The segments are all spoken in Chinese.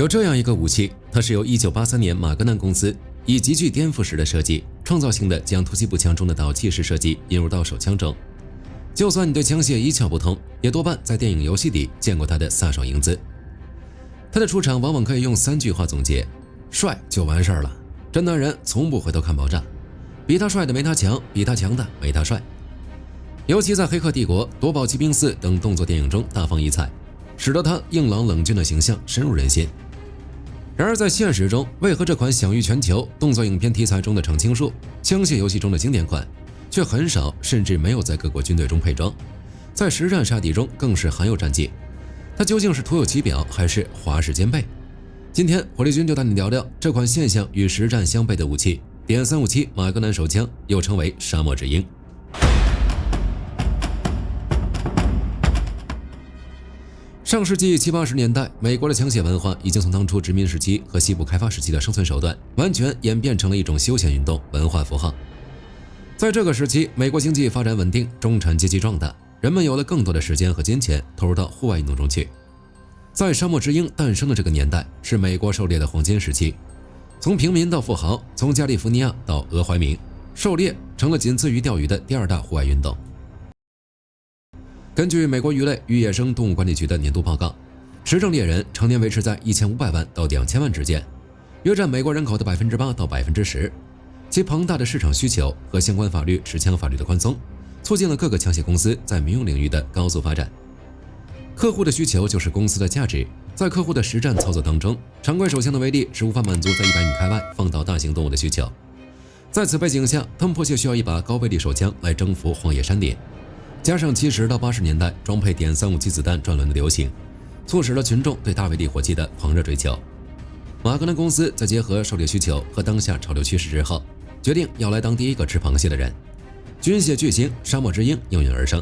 有這樣一個武器，它是由1983年馬格南公司以极具顛覆式的設計、創造性的将突击步槍中的导气式設計引入到手槍中。就算你對槍械一竅不通，也多半在電影遊戲裡見過它的飒爽英姿。他的出場往往可以用3句話總結：帥就完事兒了，真男人從不回头看爆炸，比他帥的沒他強，比他強的沒他帥。尤其在《黑客帝國》《夺宝奇兵4》等动作電影中大放異彩，使得他硬朗冷峻的形象深入人心。然而在現實中，為何這款享譽全球、動作影片題材中的常青樹、槍械遊戲中的經典款，卻很少甚至沒有在各國軍隊中配裝，在實戰殺敌中更是罕有戰績？它究竟是徒有其表，還是華氏兼備？今天火力軍就帶你聊聊這款现象與實戰相悖的武器——點357馬格南手槍，又稱為沙漠之鷹。上世紀70、80年代，美國的槍械文化已經從當初殖民時期和西部開發时期的生存手段，完全演变成了一種休閒運动、文化符号。在這個時期，美國經濟發展穩定，中產階級壯大，人們有了更多的時間和金錢投入到戶外運動中去。在沙漠之鷹誕生的這個年代，是美國狩獵的黃金時期。從平民到富豪，從加利福尼亞到俄懷明，狩獵成了僅次於釣魚的第2大戶外運動。根據美国魚類與野生動物管理局的年度報告，持证獵人常年維持在1500萬到2000萬之間，約占美國人口的8%到10%。其龐大的市場需求和相關法律持槍法律的寬鬆，促進了各個槍械公司在民用領域的高速發展。客戶的需求就是公司的價值，在客戶的實戰操作當中，常規手槍的威力是無法滿足在100米開外放倒大型動物的需求。在此背景下，他們迫切需要一把高威力手槍來征服荒野山林。加上70到80年代裝配点357子彈轉輪的流行，促使了群眾對大威力火器的狂熱追求。馬格南公司在結合狩獵需求和當下潮流趨勢之後，決定要來當第一個吃螃蟹的人。軍械巨星沙漠之鷹應運而生。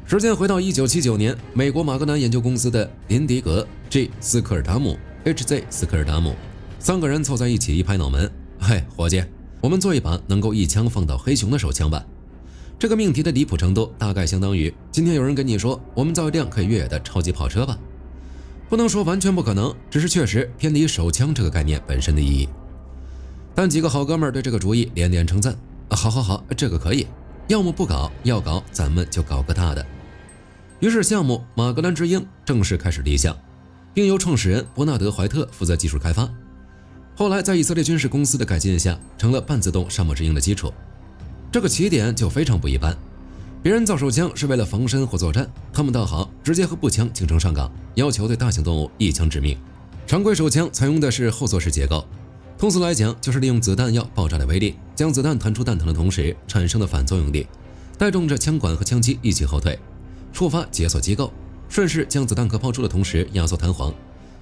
時間回到1979年，美國馬格南研究公司的林迪格、G. 斯科尔达姆、H.Z. 斯科爾达姆3個人湊在一起一拍腦門：“嘿，伙計，我們做一把能夠一槍放倒黑熊的手槍吧。”這個命題的離譜程度大概相當於今天有人跟你說我們造一輛可以越野的超級跑車吧。不能說完全不可能，只是確實偏離手槍這個概念本身的意義。但幾個好哥們兒對這個主意連連稱讚：“好，這個可以，要麼不搞，要搞咱們就搞個大的。”於是項目馬格南之鷹正式開始立項，並由創始人伯納德·懷特負責技術開發。後來在以色列軍事公司的改進下，成了半自動沙漠之鷹的基礎。這個起點就非常不一般，別人造手槍是為了防身或作戰，他們倒好，直接和步槍競爭上崗，要求對大型動物一槍致命。常規手槍採用的是後座式結構，通俗來講就是利用子彈藥爆炸的威力，將子彈彈出彈膛的同時產生的反作用力，帶動着槍管和槍機一起後退，觸發解鎖機構，順勢將子彈殼拋出的同時壓縮彈簧，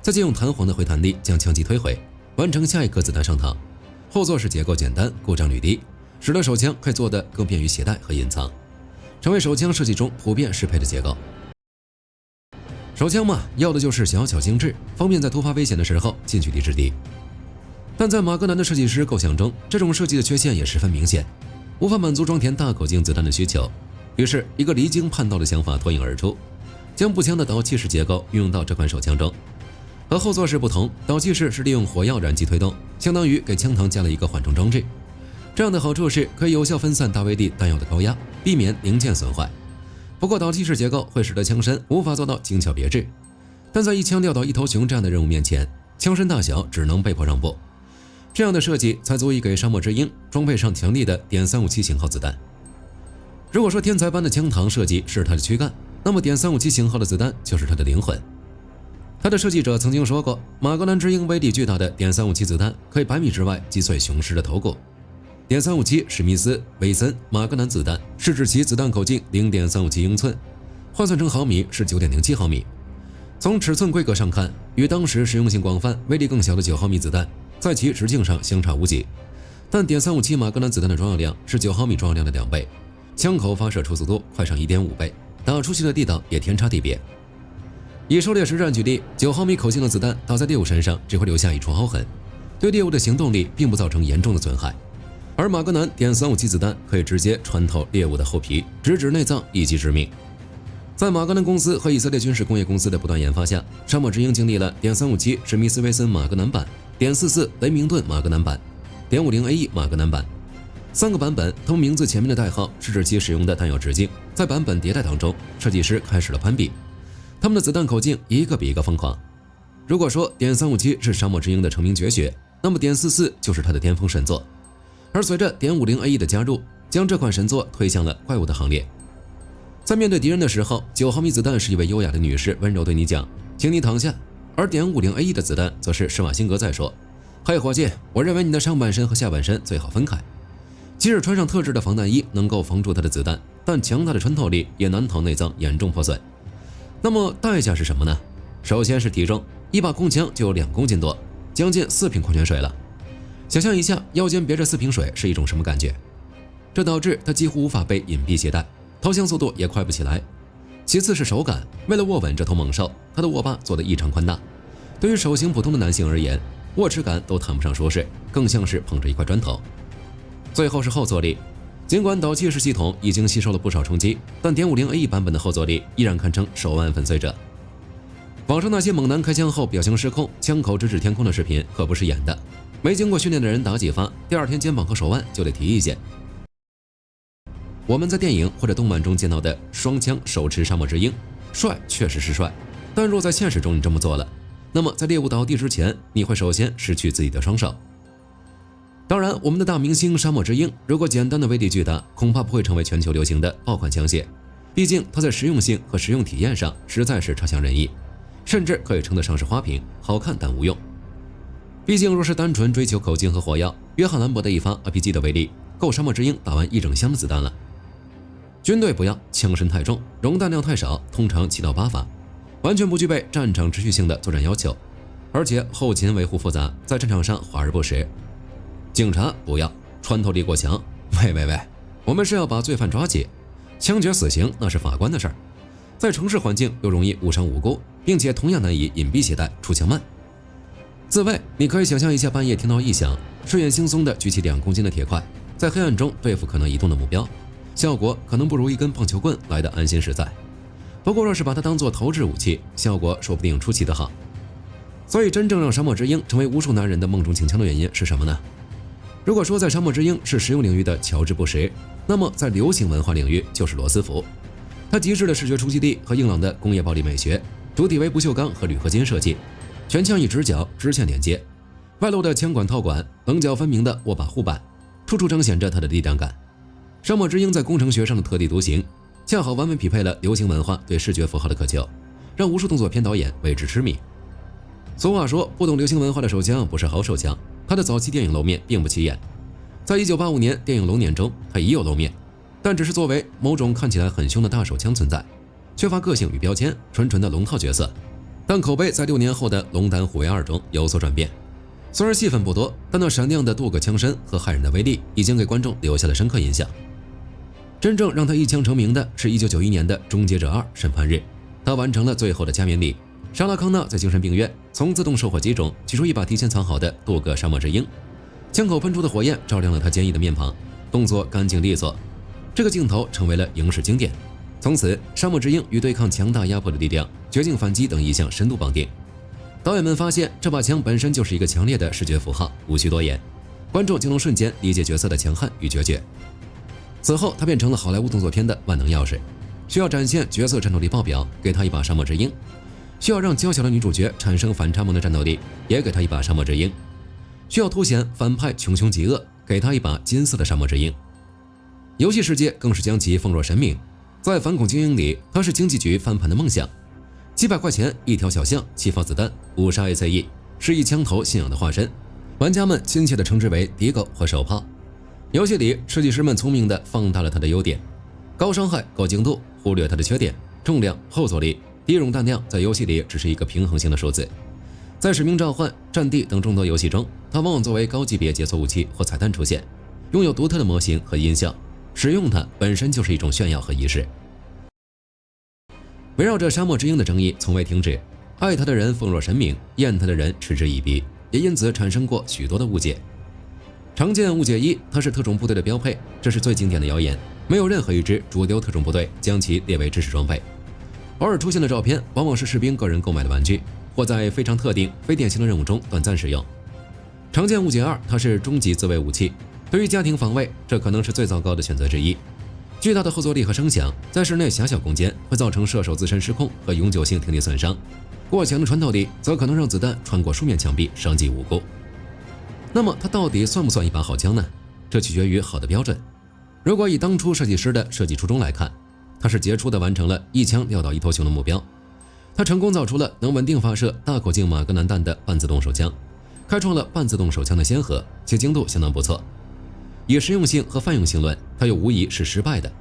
再借用彈簧的回彈力將槍機推回，完成下一顆子彈上膛。後座式結構簡單，故障率低，使得手槍可以做得更便於攜帶和隱藏，成為手槍設計中普遍適配的結構。手槍嘛，要的就是小巧精致，方便在突發危險的時候近距離制敵。但在馬格南的設計師構想中，這種設計的缺陷也十分明顯，無法滿足裝填大口徑子彈的需求。於是，一個離經叛道的想法脫穎而出，將步槍的导气式結構運用到這款手槍中。和後座式不同，導氣式是利用火藥燃機推動，相當於給槍膛加了一個緩衝裝置。這樣的好處是可以有效分散大威力彈藥的高壓，避免零件損壞。不過导气式結構会使得槍身無法做到精巧別致，但在一槍撂倒一頭熊這樣的任務面前，槍身大小只能被迫讓步。這樣的設計才足以給沙漠之鷹裝配上強力的點357型號子彈。如果說天才般的槍膛設計是它的軀幹，那麼點357型號的子彈就是它的靈魂。它的設計者曾經說過，馬格南之鷹威力巨大的點357子彈可以100米之外擊碎雄獅的頭骨。點357史密斯、韦森、馬格南子彈是指其子彈口徑0.357英寸，换算成毫米是9.07毫米。從尺寸規格上看，與當時實用性廣泛、威力更小的9毫米子彈在其直徑上相差無幾。但點357馬格南子彈的装药量是9毫米装药量的2倍，槍口發射出速度快上1.5倍，打出去的力道也天差地別。以狩獵實戰舉例，9毫米口径的子彈打在獵物身上只會留下一處凹痕，對獵物的行動力並不造成嚴重的損害。而馬格南點357子彈可以直接穿透獵物的後皮，直指內臟，一擊致命。在馬格南公司和以色列軍事工業公司的不斷研發下，沙漠之鷹經歷了.357史密斯威森馬格南版、.44雷明頓馬格南版、.50AE馬格南版3個版本，它们名字前面的代號是指其使用的彈藥直徑。在版本迭代當中，設計師開始了攀比，他們的子彈口徑一個比一個瘋狂。如果說.357是沙漠之鷹的成名絕學，那麼.44就是它的巔峰神作。而隨着.50AE的加入，將這款神作推向了怪物的行列。在面對敵人的時候，9毫米子彈是一位優雅的女士溫柔對你講，請你躺下。而.50AE的子彈則是施瓦辛格在說，嘿夥計，我認為你的上半身和下半身最好分開。即使穿上特制的防彈衣能夠防住他的子彈，但強大的穿透力也難逃內臟嚴重破損。那麼代價是什麼呢？首先是體重，一把空槍就有2公斤多，將近4瓶礦泉水了。想象一下腰間別着4瓶水是一種什麼感觉？這導致他幾乎無法被隱蔽攜帶，投降速度也快不起來。其次是手感，為了握穩這頭猛獸，他的握把做得異常寬大，對於手型普通的男性而言，握持感都談不上舒適，更像是捧着一塊磚頭。最後是後坐力，儘管導氣式系統已經吸收了不少衝擊，但.50AE版本的後坐力依然堪稱手腕粉碎者。網上那些猛男開槍後表情失控、槍口直指天空的視頻可不是演的，沒經過訓練的人打幾發，第二天肩膀和手腕就得提意見。我們在電影或者動漫中見到的雙槍手持沙漠之鷹，帥確實是帥，但若在現實中你這麼做了，那麼在獵物倒地之前，你會首先失去自己的雙手。當然，我們的大明星沙漠之鷹，如果簡單的威力巨大，恐怕不會成為全球流行的爆款槍械。畢竟它在實用性和實用體驗上實在是差強人意，甚至可以稱得上是花瓶，好看但無用。畢竟若是單純追求口徑和火藥，約翰蘭博的一發 RPG 的威力夠沙漠之鷹打完一整箱的子彈了。軍隊不要，槍身太重，容彈量太少，通常7到8發，完全不具備戰場持續性的作戰要求，而且後勤維護複雜，在戰場上華而不實。警察不要，穿透力過強。喂，我們是要把罪犯抓起，槍決死刑那是法官的事兒。在城市環境又容易誤傷無辜，並且同樣難以隱蔽攜帶，出槍慢。自衛，你可以想象一下，半夜聽到異響，睡眼惺忪地舉起2公斤的鐵塊，在黑暗中對付可能移動的目標，效果可能不如一根棒球棍來得安心實在。不過若是把它當作投掷武器，效果說不定出奇的好。所以真正讓沙漠之鷹成為無數男人的夢中情槍的原因是什麼呢？如果說在沙漠之鷹是實用領域的喬治布什，那麼在流行文化領域就是羅斯福。他極致的視覺衝擊力和硬朗的工業暴力美學，主體為不鏽鋼和铝合金設計，全槍以直角直線連接，外露的槍管套管，棱角分明的握把護板，處處彰顯着它的力量感。沙漠之鷹在工程學上的特立獨行，恰好完美匹配了流行文化對視覺符號的渴求，讓無數動作片導演為之痴迷。俗話說，不懂流行文化的手槍不是好手槍。他的早期電影露面並不起眼，在1985年電影龍年中，他已有露面，但只是作為某種看起來很兇的大手槍存在，缺乏個性與標籤，純純的龍套角色。但口碑在6年後的《龍膽虎威2》中有所轉變，雖然戲份不多，但那閃亮的鍍鉻槍身和駭人的威力已經給觀眾留下了深刻印象。真正讓他一槍成名的是1991年的《終結者2：審判日》，他完成了最後的加冕禮。莎拉康納在精神病院從自動售貨機中取出一把提前藏好的鍍鉻沙漠之鷹，槍口噴出的火焰照亮了他堅毅的面龐，動作乾淨利索。這個鏡頭成為了影視經典。從此，沙漠之鷹與對抗強大壓迫的力量、絕境反擊等意象深度綁定。導演們發現這把槍本身就是一個強烈的視覺符號，無需多言，觀眾就能瞬間理解角色的強悍與決絕。此後，他變成了好萊塢動作片的萬能鑰匙，需要展現角色戰鬥力爆表，給他一把沙漠之鷹。需要讓嬌小的女主角產生反差萌的戰鬥力，也給她一把沙漠之鷹；需要凸顯反派窮兇極惡，給她一把金色的沙漠之鷹。遊戲世界更是將其奉若神明，在反恐精英裡，它是經濟局翻盤的夢想。幾百塊錢一條小巷，7發子彈，5殺 ACE，是一槍頭信仰的化身。玩家們親切地稱之為迪狗或手炮。遊戲裡，設計師們聰明地放大了它的優點：高傷害、高精度，忽略它的缺点，重量、後坐力。低容彈量在遊戲裡只是一個平衡性的數字，在使命召喚、戰地等眾多遊戲中，它往往作為高級別解鎖武器或彩蛋出現，擁有獨特的模型和音效，使用它本身就是一種炫耀和儀式。圍繞着沙漠之鷹的爭議從未停止，愛它的人奉若神明，厭它的人嗤之以鼻，也因此產生過許多的誤解。常見誤解1，它是特種部隊的標配，這是最經典的謠言，沒有任何一支主流特種部隊將其列為制式裝備。偶爾出現的照片往往是士兵個人購買的玩具，或在非常特定、非典型的任務中短暫使用。常見物件2，它是终极自卫武器。对於家庭防衛，這可能是最糟糕的選擇之一。巨大的後坐力和聲響，在室內狹小空間會造成射手自身失控和永久性听力損傷。過強的穿透力則可能讓子彈穿過書面牆壁，傷及無辜。那麼它到底算不算一把好槍呢？這取決於好的標準。如果以當初設計師的設計初衷來看，它是傑出地完成了一槍撂倒一頭熊的目標。它成功造出了能穩定发射大口径马格南彈的半自動手槍，開創了半自動手槍的先河，其精度相當不錯。以實用性和泛用性論，它又無疑是失敗的。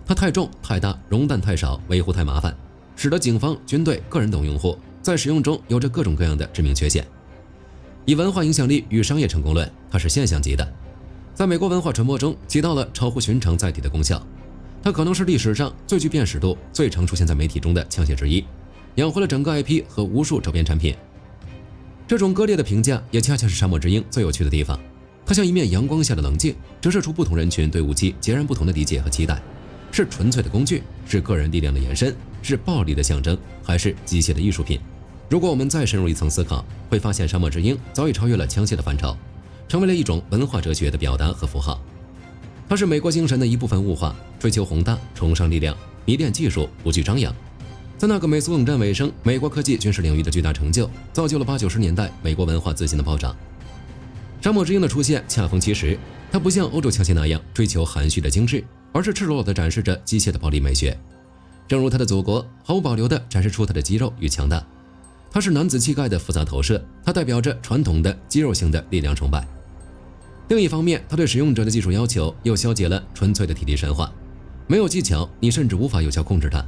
它太重、太大，容彈太少，維護太麻煩，使得警方、軍隊、個人等用戶在使用中有着各種各樣的致命缺陷。以文化影響力與商業成功論，它是現象級的，在美國文化傳播中起到了超乎尋常載體的功效。它可能是歷史上最具辨識度、最常出現在媒体中的槍械之一，養活了整個 IP 和無數周邊產品。這種割裂的評價也恰恰是沙漠之鷹最有趣的地方。它像一面陽光下的棱鏡，折射出不同人群對武器截然不同的理解和期待。是純粹的工具，是個人力量的延伸，是暴力的象徵，還是機械的藝術品？如果我们再深入一層思考，會發現沙漠之鷹早已超越了槍械的範疇，成為了一種文化哲學的表達和符號。它是美國精神的一部分物化，追求宏大，崇尚力量，迷戀技術，不懼張揚。在那個美蘇冷戰尾聲，美國科技軍事領域的巨大成就，造就了80、90年代美國文化自信的暴漲。沙漠之鷹的出現恰逢其時，它不像歐洲槍械那樣追求含蓄的精緻，而是赤裸裸地展示着機械的暴力美學。正如它的祖國，毫無保留地展示出它的肌肉與強大。它是男子氣概的複雜投射，它代表着傳統的肌肉性的力量崇拜。另一方面，它對使用者的技術要求又消解了純粹的体力神話。沒有技巧，你甚至無法有效控制它。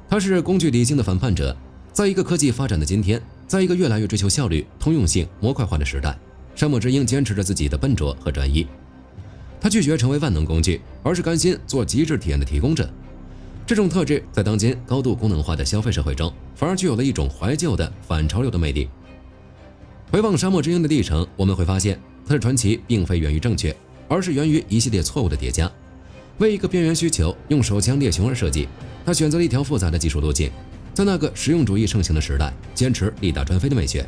它是工具理性的反叛者。在一個科技發展的今天，在一個越來越追求效率、通用性、模塊化的時代，沙漠之鷹堅持着自己的笨拙和專一。他拒絕成為萬能工具，而是甘心做極致體驗的提供者。這種特質在當今高度功能化的消費社會中，反而具有了一種懷舊的反潮流的魅力。回望沙漠之鷹的歷程，我們會發現它的傳奇並非源於正確，而是源於一系列錯誤的疊加。為一個邊緣需求用手槍獵熊而設計，他選擇了一條複雜的技術路徑，在那個實用主義盛行的時代，堅持力大專飛的美學。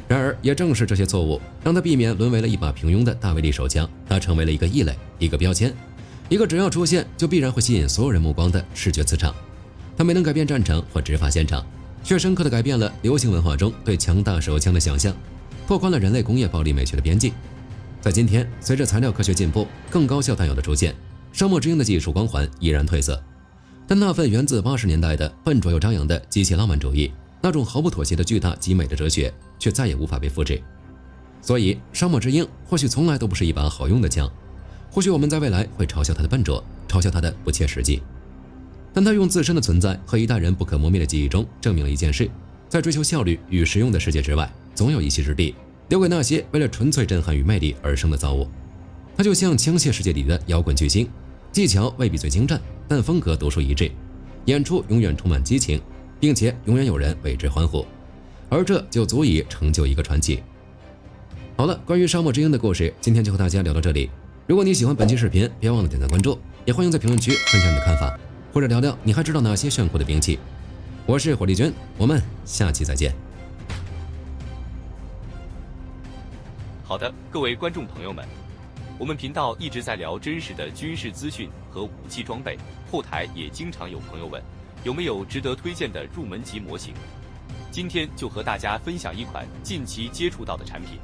然而，也正是這些錯誤，讓他避免淪為了一把平庸的大威力手槍，他成為了一個異類，一個標籤，一個只要出現就必然會吸引所有人目光的視覺磁場。他沒能改變戰場或執法現場，卻深刻地改變了流行文化中對強大手槍的想象，拓寬了人類工業暴力美學的邊際。在今天，隨着材料科學進步，更高效彈藥的出現，沙漠之鷹的技術光環依然褪色，但那份源自80年代的笨拙又張揚的機械浪漫主義，那種毫不妥協的巨大極美的哲學，卻再也無法被複製。所以，沙漠之鷹或許從來都不是一把好用的槍，或許我們在未來會嘲笑它的笨拙，嘲笑它的不切實際，但它用自身的存在和一代人不可磨滅的記憶中證明了一件事：在追求效率與實用的世界之外，總有一席之地留給那些為了純粹震撼與魅力而生的造物。它就像槍械世界裡的搖滾巨星，技巧未必最精湛，但風格獨樹一幟，演出永遠充滿激情，並且永遠有人為之歡呼，而這就足以成就一個傳奇。好了，關於沙漠之鷹的故事，今天就和大家聊到這裡。如果你喜歡本期視頻，別忘了點讚關注，也歡迎在評論區分享你的看法，或者聊聊你還知道哪些炫酷的兵器。我是火力軍，我們下期再見。好的，各位觀眾朋友們，我們頻道一直在聊真實的軍事資訊和武器裝備，後台也經常有朋友問，有沒有值得推薦的入門級模型？今天就和大家分享一款近期接觸到的產品。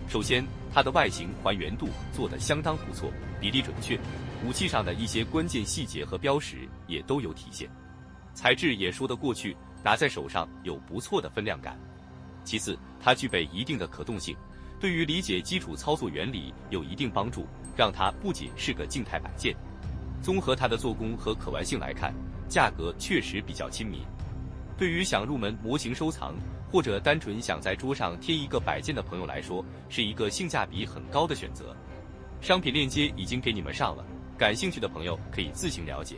首先，它的外形還原度做得相當不錯，比例準確，武器上的一些關鍵細節和標識也都有體現，材質也說得過去，拿在手上有不錯的分量感。其次，它具備一定的可動性，對於理解基礎操作原理有一定幫助，讓它不僅是個靜態擺件。綜合它的做工和可玩性來看，價格確實比較親民。對於想入門模型收藏，或者單純想在桌上貼一個擺件的朋友來說，是一個性價比很高的選擇。商品鏈接已經給你們上了，感興趣的朋友可以自行了解。